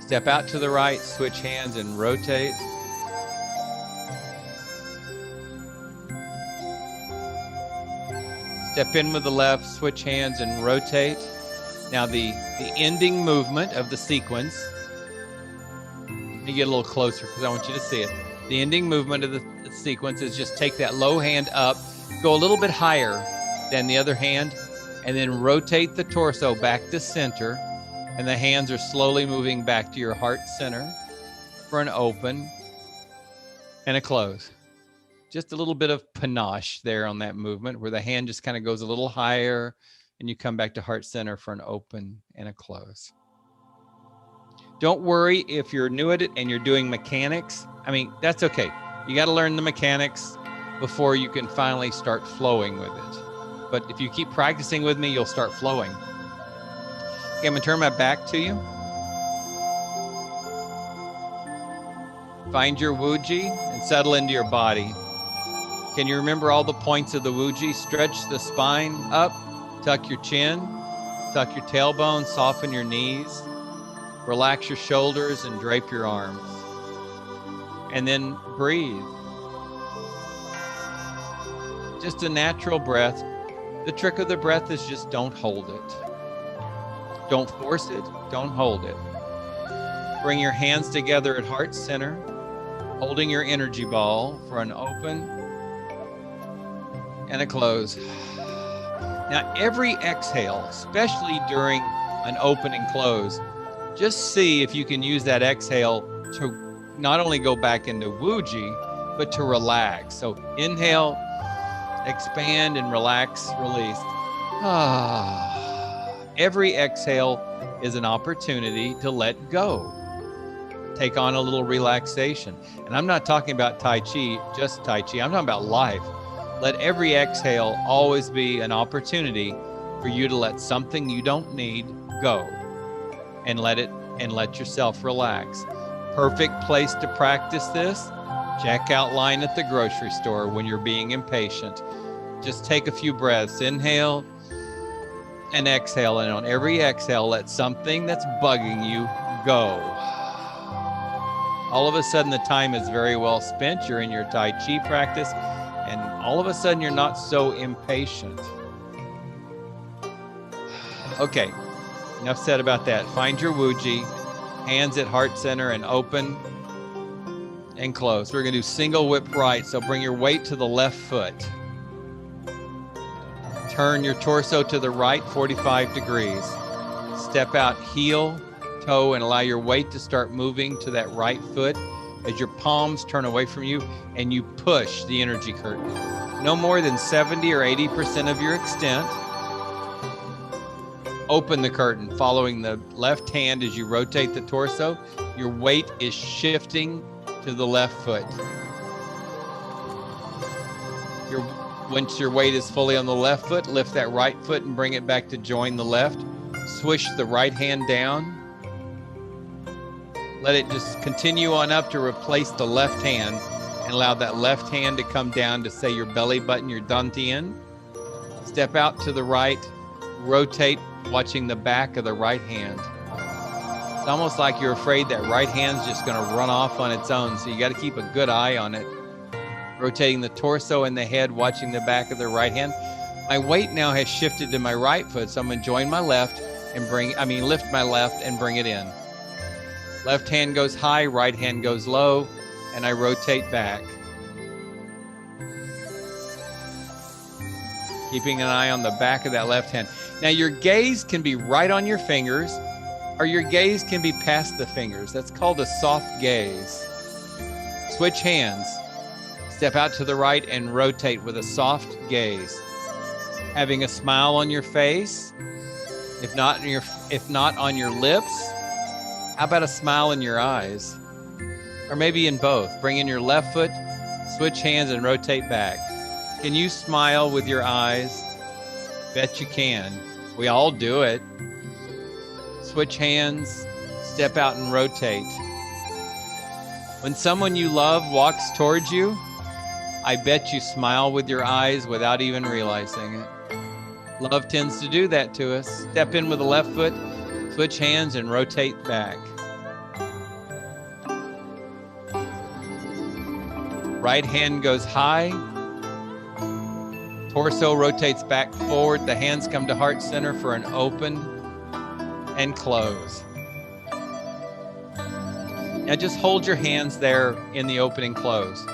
Step out to the right, switch hands and rotate. Step in with the left, switch hands and rotate. Now the ending movement of the sequence, let me get a little closer because I want you to see it. The ending movement of the sequence is just take that low hand up, go a little bit higher than the other hand, and then rotate the torso back to center, and the hands are slowly moving back to your heart center for an open and a close. Just a little bit of panache there on that movement where the hand just kind of goes a little higher and you come back to heart center for an open and a close. Don't worry if you're new at it and you're doing mechanics. I mean, that's okay. You got to learn the mechanics before you can finally start flowing with it. But if you keep practicing with me, you'll start flowing. Okay, I'm going to turn my back to you. Find your Wuji and settle into your body. Can you remember all the points of the Wuji? Stretch the spine up, tuck your chin, tuck your tailbone, soften your knees, relax your shoulders and drape your arms. And then breathe. Just a natural breath. The trick of the breath is just don't hold it. Don't force it, don't hold it. Bring your hands together at heart center, holding your energy ball for an open and a close. Now, every exhale, especially during an open and close, just see if you can use that exhale to not only go back into Wuji, but to relax. So inhale, expand and relax, release. Every exhale is an opportunity to let go. Take on a little relaxation. And I'm not talking about Tai Chi, just Tai Chi. I'm talking about life. Let every exhale always be an opportunity for you to let something you don't need go and let yourself relax. Perfect place to practice this. Checkout line at the grocery store when you're being impatient. Just take a few breaths. Inhale and exhale. And on every exhale, let something that's bugging you go. All of a sudden, the time is very well spent. You're in your Tai Chi practice, and all of a sudden, you're not so impatient. Okay, enough said about that. Find your Wuji, hands at heart center and open and close. We're going to do single whip right, so bring your weight to the left foot. Turn your torso to the right 45 degrees. Step out heel, toe, and allow your weight to start moving to that right foot as your palms turn away from you and you push the energy curtain. No more than 70 or 80% of your extent. Open the curtain, following the left hand as you rotate the torso. Your weight is shifting to the left foot. Once your weight is fully on the left foot, lift that right foot and bring it back to join the left. Swish the right hand down. Let it just continue on up to replace the left hand and allow that left hand to come down to, say, your belly button, your dantian. Step out to the right, rotate, watching the back of the right hand. It's almost like you're afraid that right hand's just going to run off on its own, so you got to keep a good eye on it. Rotating the torso and the head, watching the back of the right hand. My weight now has shifted to my right foot, so I'm going to join my left and lift my left and bring it in. Left hand goes high, right hand goes low, and I rotate back. Keeping an eye on the back of that left hand. Now your gaze can be right on your fingers, or your gaze can be past the fingers. That's called a soft gaze. Switch hands. Step out to the right and rotate with a soft gaze. Having a smile on your face, if not on your lips. How about a smile in your eyes? Or maybe in both. Bring in your left foot, switch hands and rotate back. Can you smile with your eyes? Bet you can. We all do it. Switch hands, step out and rotate. When someone you love walks towards you, I bet you smile with your eyes without even realizing it. Love tends to do that to us. Step in with the left foot, switch hands and rotate back. Right hand goes high. Torso rotates back forward. The hands come to heart center for an open and close. Now just hold your hands there in the open and close.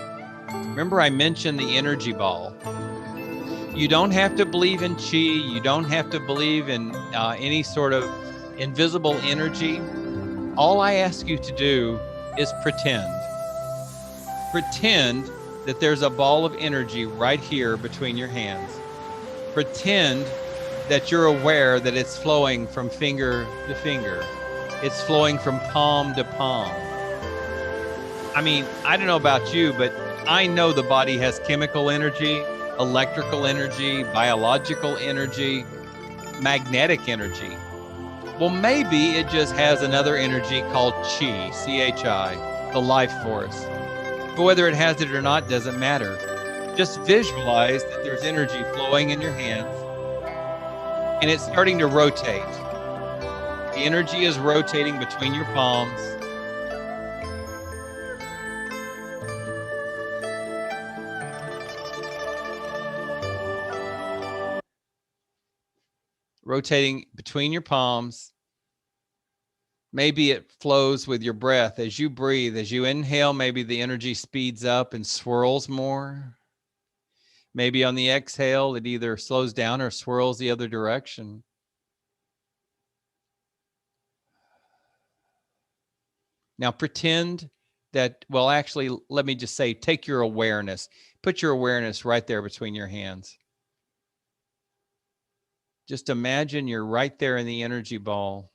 Remember, I mentioned the energy ball. You don't have to believe in chi. You don't have to believe in any sort of invisible energy. All I ask you to do is pretend. Pretend that there's a ball of energy right here between your hands. Pretend that you're aware that it's flowing from finger to finger. It's flowing from palm to palm. I mean, I don't know about you, but I know the body has chemical energy, electrical energy, biological energy, magnetic energy. Well, maybe it just has another energy called chi, C-H-I, the life force. But whether it has it or not doesn't matter. Just visualize that there's energy flowing in your hands and it's starting to rotate. The energy is rotating between your palms. Rotating between your palms. Maybe it flows with your breath. As you breathe, as you inhale, maybe the energy speeds up and swirls more. Maybe on the exhale, it either slows down or swirls the other direction. Now pretend that, well, actually, let me just say, take your awareness. Put your awareness right there between your hands. Just imagine you're right there in the energy ball,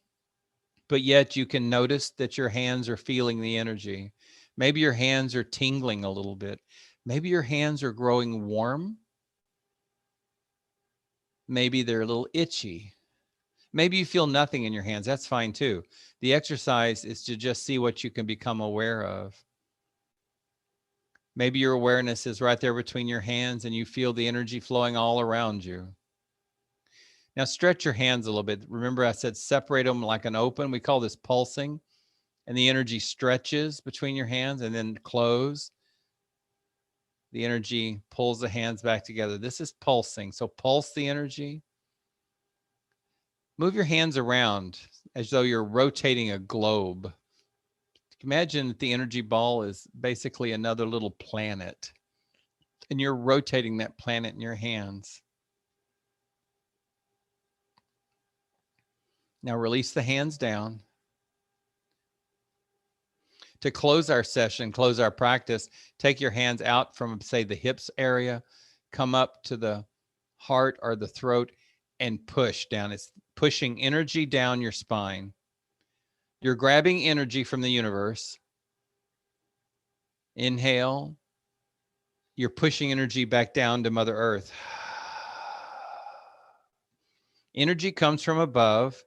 but yet you can notice that your hands are feeling the energy. Maybe your hands are tingling a little bit. Maybe your hands are growing warm. Maybe they're a little itchy. Maybe you feel nothing in your hands. That's fine too. The exercise is to just see what you can become aware of. Maybe your awareness is right there between your hands and you feel the energy flowing all around you. Now stretch your hands a little bit. Remember I said separate them like an open. We call this pulsing. And the energy stretches between your hands and then close. The energy pulls the hands back together. This is pulsing. So pulse the energy. Move your hands around as though you're rotating a globe. Imagine that the energy ball is basically another little planet, and you're rotating that planet in your hands. Now release the hands down. To close our session, close our practice, take your hands out from, say, the hips area, come up to the heart or the throat, and push down. It's pushing energy down your spine. You're grabbing energy from the universe. Inhale. You're pushing energy back down to Mother Earth. Energy comes from above,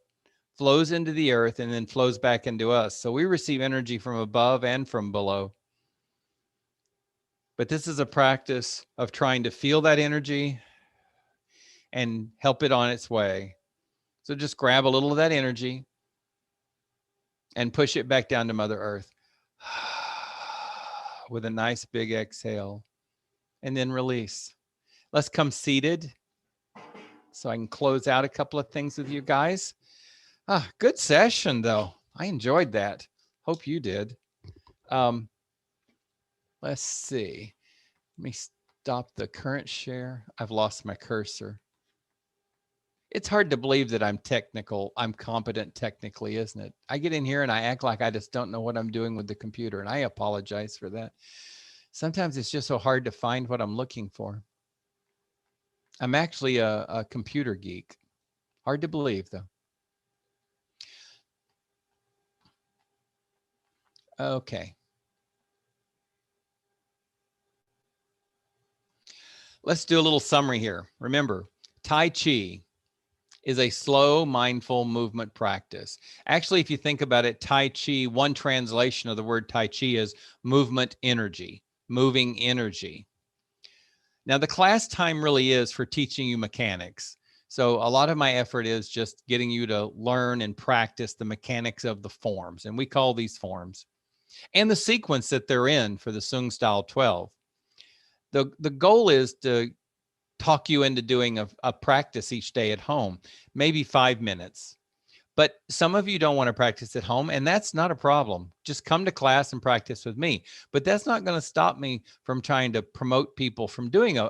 flows into the earth, and then flows back into us. So we receive energy from above and from below. But this is a practice of trying to feel that energy and help it on its way. So just grab a little of that energy and push it back down to Mother Earth with a nice big exhale, and then release. Let's come seated so I can close out a couple of things with you guys. Good session, though. I enjoyed that. Hope you did. Let's see. Let me stop the current share. I've lost my cursor. It's hard to believe that I'm competent technically, isn't it? I get in here and I act like I just don't know what I'm doing with the computer, and I apologize for that. Sometimes it's just so hard to find what I'm looking for. I'm actually a computer geek. Hard to believe, though. Okay. Let's do a little summary here. Remember, Tai Chi is a slow, mindful movement practice. Actually, if you think about it, Tai Chi, one translation of the word Tai Chi is movement energy, moving energy. Now, the class time really is for teaching you mechanics. So a lot of my effort is just getting you to learn and practice the mechanics of the forms. And we call these forms. And the sequence that they're in for the Sung Style 12. The goal is to talk you into doing a practice each day at home, maybe 5 minutes. But some of you don't want to practice at home, and that's not a problem. Just come to class and practice with me. But that's not going to stop me from trying to promote people from doing a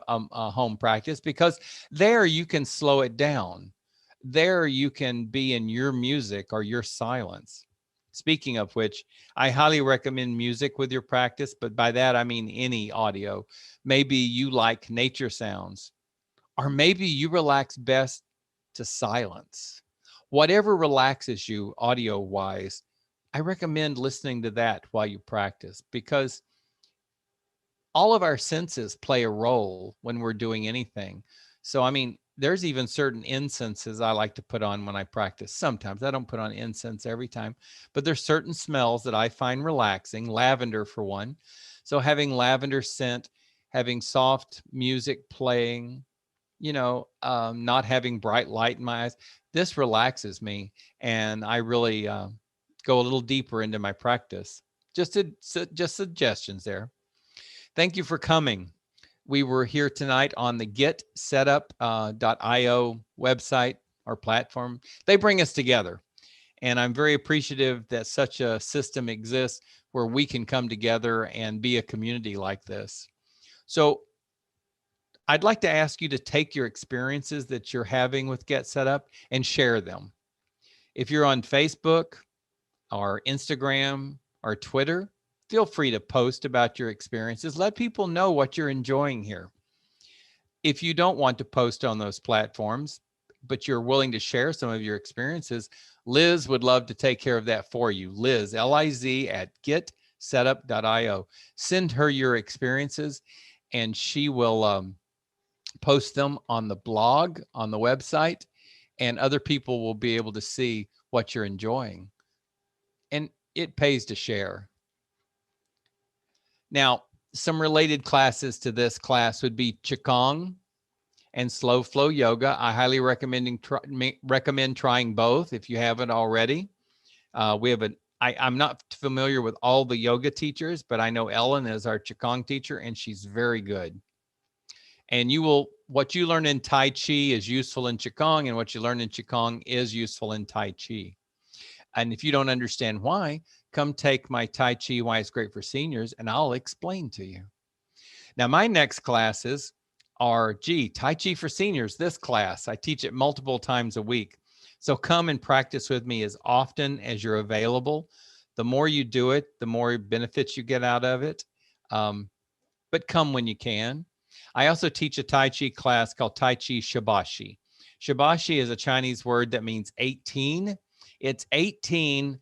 home practice, because there you can slow it down. There you can be in your music or your silence. Speaking of which, I highly recommend music with your practice, but by that I mean any audio. Maybe you like nature sounds, or maybe you relax best to silence. Whatever relaxes you audio wise, I recommend listening to that while you practice, because all of our senses play a role when we're doing anything. So, I mean, there's even certain incenses I like to put on when I practice. Sometimes I don't put on incense every time, but there's certain smells that I find relaxing, lavender for one. So having lavender scent, having soft music playing, not having bright light in my eyes, this relaxes me. And I really go a little deeper into my practice. Just suggestions there. Thank you for coming. We were here tonight on the getsetup.io website or platform. They bring us together. And I'm very appreciative that such a system exists where we can come together and be a community like this. So I'd like to ask you to take your experiences that you're having with Get Set Up and share them. If you're on Facebook or Instagram or Twitter, feel free to post about your experiences. Let people know what you're enjoying here. If you don't want to post on those platforms, but you're willing to share some of your experiences, Liz would love to take care of that for you. Liz, Liz at getsetup.io. Send her your experiences and she will post them on the blog, on the website, and other people will be able to see what you're enjoying. And it pays to share. Now, some related classes to this class would be Qigong and Slow Flow Yoga. I highly recommend trying both if you haven't already. I'm not familiar with all the yoga teachers, but I know Ellen is our Qigong teacher, and she's very good. And what you learn in Tai Chi is useful in Qigong, and what you learn in Qigong is useful in Tai Chi. And if you don't understand why, come take my Tai Chi Why It's Great for Seniors, and I'll explain to you. Now, my next classes are, Tai Chi for Seniors, this class. I teach it multiple times a week. So come and practice with me as often as you're available. The more you do it, the more benefits you get out of it. But come when you can. I also teach a Tai Chi class called Tai Chi Shibashi. Shibashi is a Chinese word that means 18. It's 18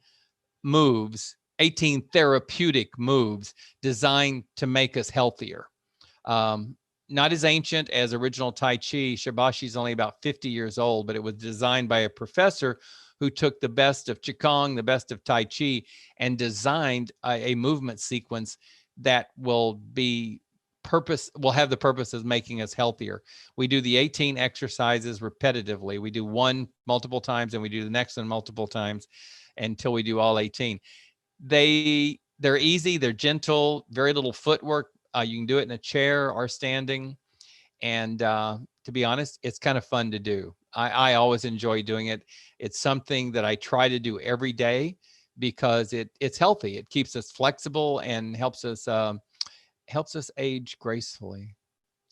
moves, 18 therapeutic moves designed to make us healthier. Not as ancient as original Tai Chi. Shibashi is only about 50 years old, but it was designed by a professor who took the best of Qigong, the best of Tai Chi, and designed a movement sequence that will have the purpose of making us healthier. We do the 18 exercises repetitively. We do one multiple times, and we do the next one multiple times until we do all 18. They're easy, they're gentle, very little footwork. You can do it in a chair or standing. And to be honest, it's kind of fun to do. I always enjoy doing it. It's something that I try to do every day because it's healthy. It keeps us flexible and helps us age gracefully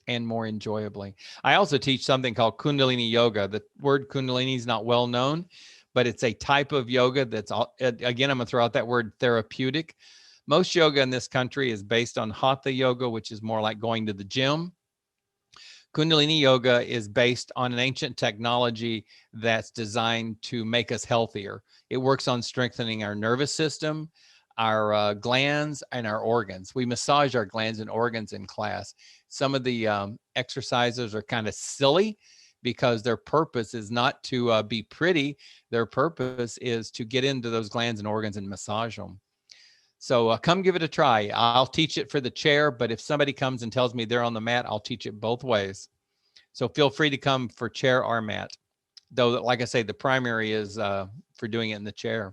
and more enjoyably. I also teach something called Kundalini Yoga. The word Kundalini is not well known, but it's a type of yoga that's, again, I'm going to throw out that word therapeutic. Most yoga in this country is based on Hatha yoga, which is more like going to the gym. Kundalini yoga is based on an ancient technology that's designed to make us healthier. It works on strengthening our nervous system, our glands, and our organs. We massage our glands and organs in class. Some of the exercises are kind of silly because their purpose is not to be pretty. Their purpose is to get into those glands and organs and massage them. So come give it a try. I'll teach it for the chair, but if somebody comes and tells me they're on the mat, I'll teach it both ways. So feel free to come for chair or mat. Though, like I say, the primary is for doing it in the chair.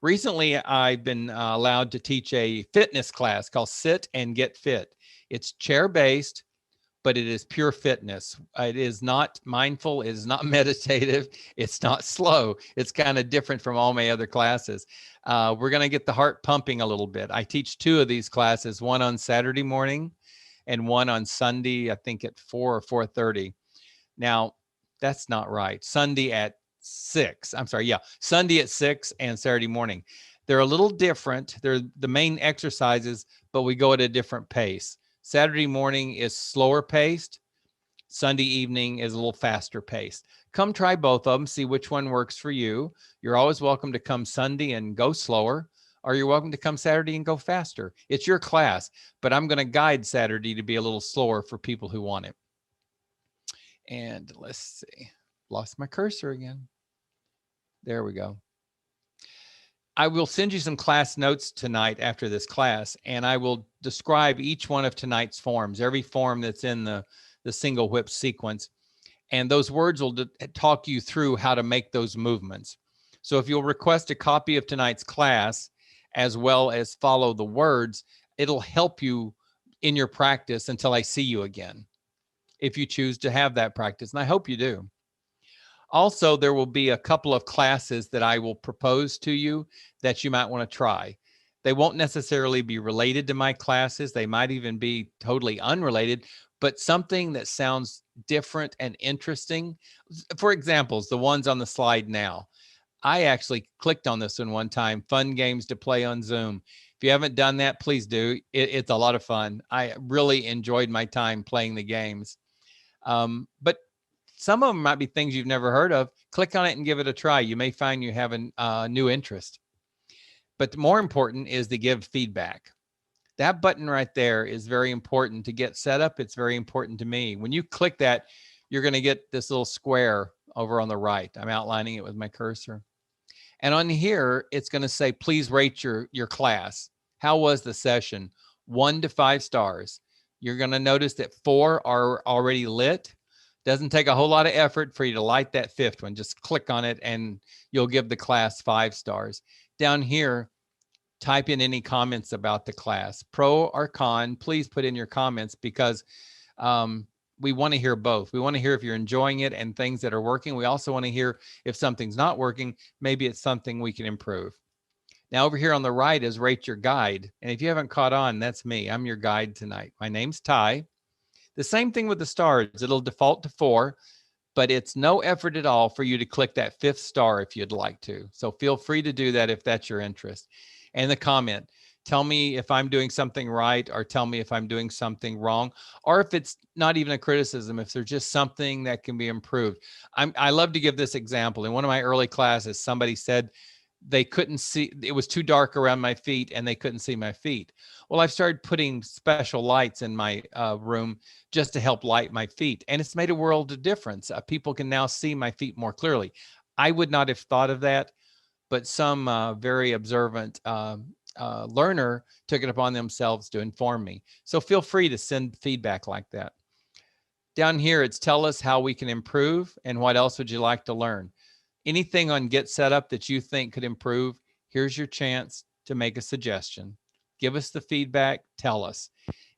Recently, I've been allowed to teach a fitness class called Sit and Get Fit. It's chair-based but it is pure fitness. It is not mindful. It is not meditative. It's not slow. It's kind of different from all my other classes. We're going to get the heart pumping a little bit. I teach 2 of these classes, one on Saturday morning and one on Sunday, I think at 4 or 4:30. Now, that's not right. Sunday at 6. I'm sorry. Yeah. Sunday at 6 and Saturday morning. They're a little different. They're the main exercises, but we go at a different pace. Saturday morning is slower paced. Sunday evening is a little faster paced. Come try both of them, see which one works for you. You're always welcome to come Sunday and go slower, or you're welcome to come Saturday and go faster. It's your class, but I'm going to guide Saturday to be a little slower for people who want it. And let's see, lost my cursor again. There we go. I will send you some class notes tonight after this class, and I will describe each one of tonight's forms, every form that's in the single whip sequence. And those words will talk you through how to make those movements. So if you'll request a copy of tonight's class, as well as follow the words, it'll help you in your practice until I see you again, if you choose to have that practice. And I hope you do. Also, there will be a couple of classes that I will propose to you that you might want to try. They won't necessarily be related to my classes. They might even be totally unrelated, but something that sounds different and interesting. For examples, the ones on the slide now. I actually clicked on this one time, fun games to play on Zoom. If you haven't done that, please do. It's a lot of fun. I really enjoyed my time playing the games. But some of them might be things you've never heard of. Click on it and give it a try. You may find you have a new interest. But more important is to give feedback. That button right there is very important to get set up. It's very important to me. When you click that, you're going to get this little square over on the right. I'm outlining it with my cursor. And on here, it's going to say, please rate your class. How was the session? 1 to 5 stars. You're going to notice that 4 are already lit. Doesn't take a whole lot of effort for you to light that 5th one. Just click on it and you'll give the class 5 stars. Down here, type in any comments about the class, pro or con. Please put in your comments, because we want to hear both. We want to hear if you're enjoying it and things that are working. We also want to hear if something's not working, maybe it's something we can improve. Now over here on the right is rate your guide. And if you haven't caught on, that's me. I'm your guide tonight. My name's Ty. The same thing with the stars. It'll default to 4, but it's no effort at all for you to click that 5th star if you'd like to. So feel free to do that if that's your interest. And the comment, tell me if I'm doing something right, or tell me if I'm doing something wrong, or if it's not even a criticism, if there's just something that can be improved. I love to give this example. In one of my early classes, somebody said they couldn't see, it was too dark around my feet and they couldn't see my feet. Well, I've started putting special lights in my room just to help light my feet. And it's made a world of difference. People can now see my feet more clearly. I would not have thought of that, but some very observant learner took it upon themselves to inform me. So feel free to send feedback like that. Down here, it's tell us how we can improve and what else would you like to learn. Anything on Get Set Up that you think could improve, here's your chance to make a suggestion. Give us the feedback, tell us.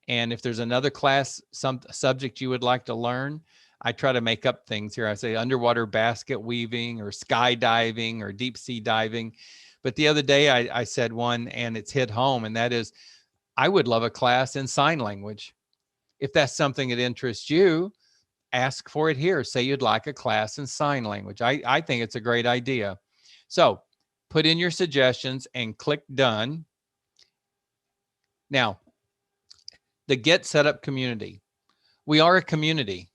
And if there's another class, some subject you would like to learn, I try to make up things here. I say underwater basket weaving or skydiving or deep sea diving. But the other day I said one and it's hit home, and that is, I would love a class in sign language. If that's something that interests you, ask for it here. Say you'd like a class in sign language. I think it's a great idea. So put in your suggestions and click done. Now, the Get Set Up community. We are a community.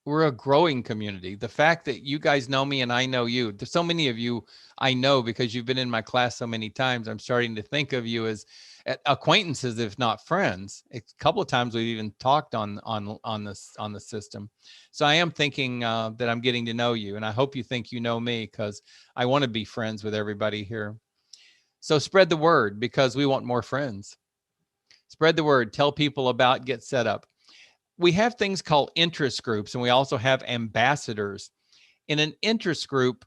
We're a growing community. The fact that you guys know me and I know you, there's so many of you I know because you've been in my class so many times. I'm starting to think of you as acquaintances, if not friends. A couple of times we've even talked on the system. So I am thinking that I'm getting to know you, and I hope you think you know me, because I want to be friends with everybody here. So spread the word, because we want more friends. Spread the word. Tell people about Get Set Up. We have things called interest groups, and we also have ambassadors. In an interest group,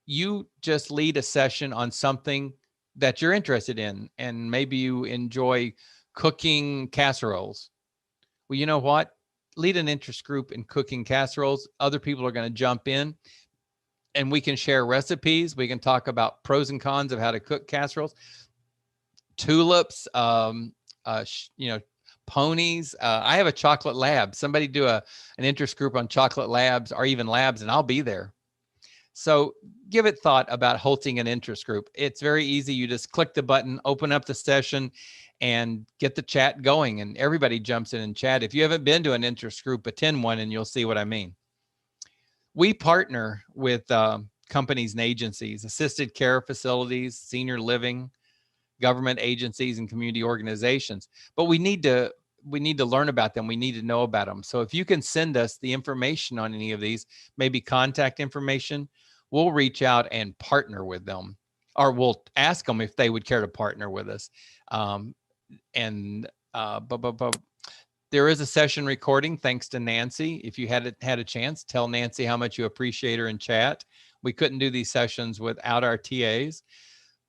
you just lead a session on something that you're interested in, and maybe you enjoy cooking casseroles. Well, you know what? lead an interest group in cooking casseroles. Other people are going to jump in, and we can share recipes. We can talk about pros and cons of how to cook casseroles, tulips, ponies. I have a chocolate lab. Somebody do an interest group on chocolate labs or even labs, and I'll be there. So give it thought about hosting an interest group. It's very easy. You just click the button, open up the session, and get the chat going, and everybody jumps in and chat. If you haven't been to an interest group, attend one and you'll see what I mean. We partner with companies and agencies, assisted care facilities, senior living, government agencies, and community organizations. But we need to learn about them. We need to know about them. So if you can send us the information on any of these, maybe contact information, we'll reach out and partner with them, or we'll ask them if they would care to partner with us. There is a session recording, thanks to Nancy. If you had a chance, tell Nancy how much you appreciate her in chat. We couldn't do these sessions without our TAs,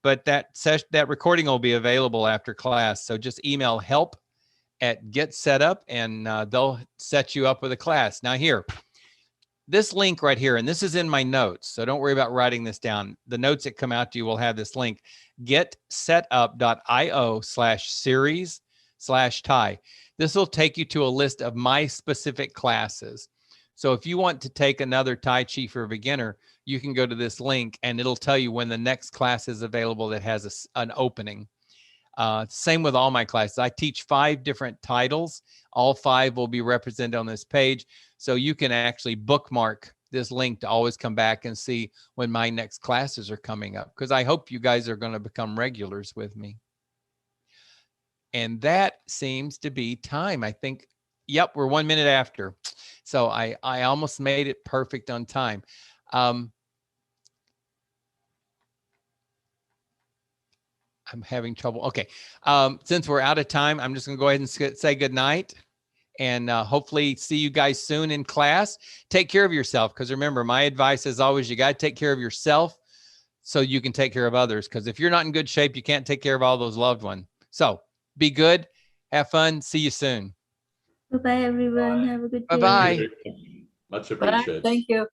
but that recording will be available after class. So just email help@getsetup, and they'll set you up with a class. Now here, this link right here, and this is in my notes, so don't worry about writing this down. The notes that come out to you will have this link, getsetup.io/series/Thai. This will take you to a list of my specific classes. So if you want to take another Tai Chi for a beginner, you can go to this link and it'll tell you when the next class is available that has an opening. Same with all my classes. I teach 5 different titles. All 5 will be represented on this page. So you can actually bookmark this link to always come back and see when my next classes are coming up, because I hope you guys are going to become regulars with me. And that seems to be time. I think, yep, we're 1 minute after. So I almost made it perfect on time. I'm having trouble. Okay. Since we're out of time, I'm just going to go ahead and say good night, and hopefully see you guys soon in class. Take care of yourself, because remember, my advice is always, you got to take care of yourself so you can take care of others, because if you're not in good shape, you can't take care of all those loved ones. So be good. Have fun. See you soon. Bye-bye, everyone. Have a good day. Bye-bye. Much appreciated. Thank you.